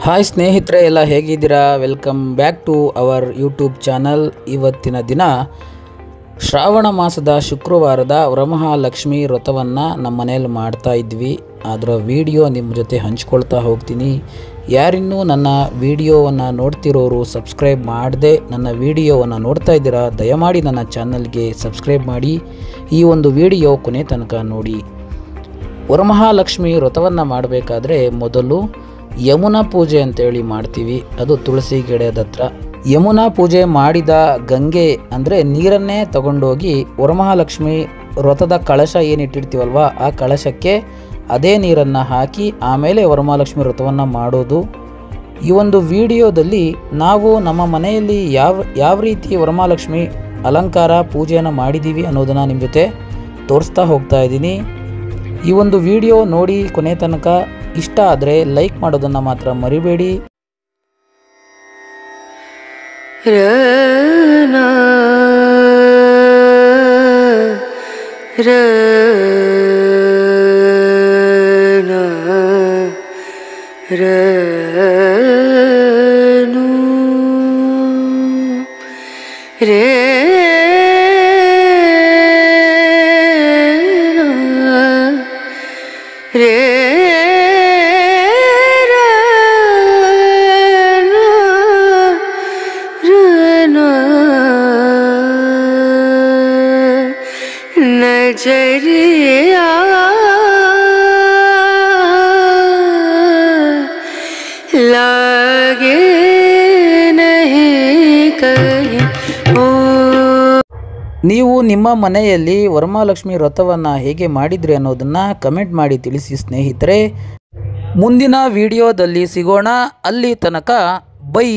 Hi ಸ್ನೇಹಿತರೆ, ಎಲ್ಲ ಹೇಗಿದ್ದೀರಾ? Welcome back to our YouTube channel. ಇವತ್ತಿನ ದಿನ ಶ್ರಾವಣ ಮಾಸದ ಶುಕ್ರವಾರದ ವರಮಹಾಲಕ್ಷ್ಮಿ ವ್ರತವನ್ನು ನಮ್ಮ ಮನೇಲಿ ಮಾಡ್ತಾ ಇದ್ವಿ. ಅದರ ವಿಡಿಯೋ ನಿಮ್ಮ ಜೊತೆ ಹಂಚ್ಕೊಳ್ತಾ ಹೋಗ್ತೀನಿ. ಯಾರಿನ್ನೂ ನನ್ನ ವಿಡಿಯೋವನ್ನು ನೋಡ್ತಿರೋರು ಸಬ್ಸ್ಕ್ರೈಬ್ ಮಾಡದೆ ನನ್ನ ವಿಡಿಯೋವನ್ನು ನೋಡ್ತಾ ಇದ್ದೀರಾ, ದಯಮಾಡಿ ನನ್ನ ಚಾನಲ್ಗೆ ಸಬ್ಸ್ಕ್ರೈಬ್ ಮಾಡಿ. ಈ ಒಂದು ವಿಡಿಯೋ ಕೊನೆ ತನಕ ನೋಡಿ. ವರಮಹಾಲಕ್ಷ್ಮಿ ವ್ರತವನ್ನು ಮಾಡಬೇಕಾದ್ರೆ ಮೊದಲು ಯಮುನಾ ಪೂಜೆ ಅಂತೇಳಿ ಮಾಡ್ತೀವಿ. ಅದು ತುಳಸಿ ಗಿಡದ ಹತ್ರ ಯಮುನಾ ಪೂಜೆ ಮಾಡಿದ ಗಂಗೆ ಅಂದರೆ ನೀರನ್ನೇ ತಗೊಂಡೋಗಿ ವರಮಹಾಲಕ್ಷ್ಮಿ ವ್ರತದ ಕಳಶ ಏನಿಟ್ಟಿರ್ತೀವಲ್ವ ಆ ಕಳಶಕ್ಕೆ ಅದೇ ನೀರನ್ನು ಹಾಕಿ ಆಮೇಲೆ ವರಮಹಾಲಕ್ಷ್ಮಿ ವ್ರತವನ್ನು ಮಾಡೋದು. ಈ ಒಂದು ವಿಡಿಯೋದಲ್ಲಿ ನಾವು ನಮ್ಮ ಮನೆಯಲ್ಲಿ ಯಾವ ರೀತಿ ವರಮಹಾಲಕ್ಷ್ಮಿ ಅಲಂಕಾರ ಪೂಜೆಯನ್ನು ಮಾಡಿದ್ದೀವಿ ಅನ್ನೋದನ್ನು ನಿಮ್ಮ ಜೊತೆ ತೋರಿಸ್ತಾ ಹೋಗ್ತಾ ಇದ್ದೀನಿ. ಈ ಒಂದು ವಿಡಿಯೋ ನೋಡಿ ಕೊನೆ ತನಕ. ಇಷ್ಟ ಆದರೆ ಲೈಕ್ ಮಾಡೋದನ್ನು ಮಾತ್ರ ಮರಿಬೇಡಿ. नजरिया लागे नहीं कहीं. ನೀವು ನಿಮ್ಮ ಮನೆಯಲ್ಲಿ ವರಮಹಾಲಕ್ಷ್ಮಿ ವ್ರತವನ್ನು ಹೇಗೆ ಮಾಡಿದ್ರಿ ಅನ್ನೋದನ್ನು ಕಮೆಂಟ್ ಮಾಡಿ ತಿಳಿಸಿ ಸ್ನೇಹಿತರೆ. ಮುಂದಿನ ವಿಡಿಯೋದಲ್ಲಿ ಸಿಗೋಣ. ಅಲ್ಲಿ ತನಕ ಬೈ.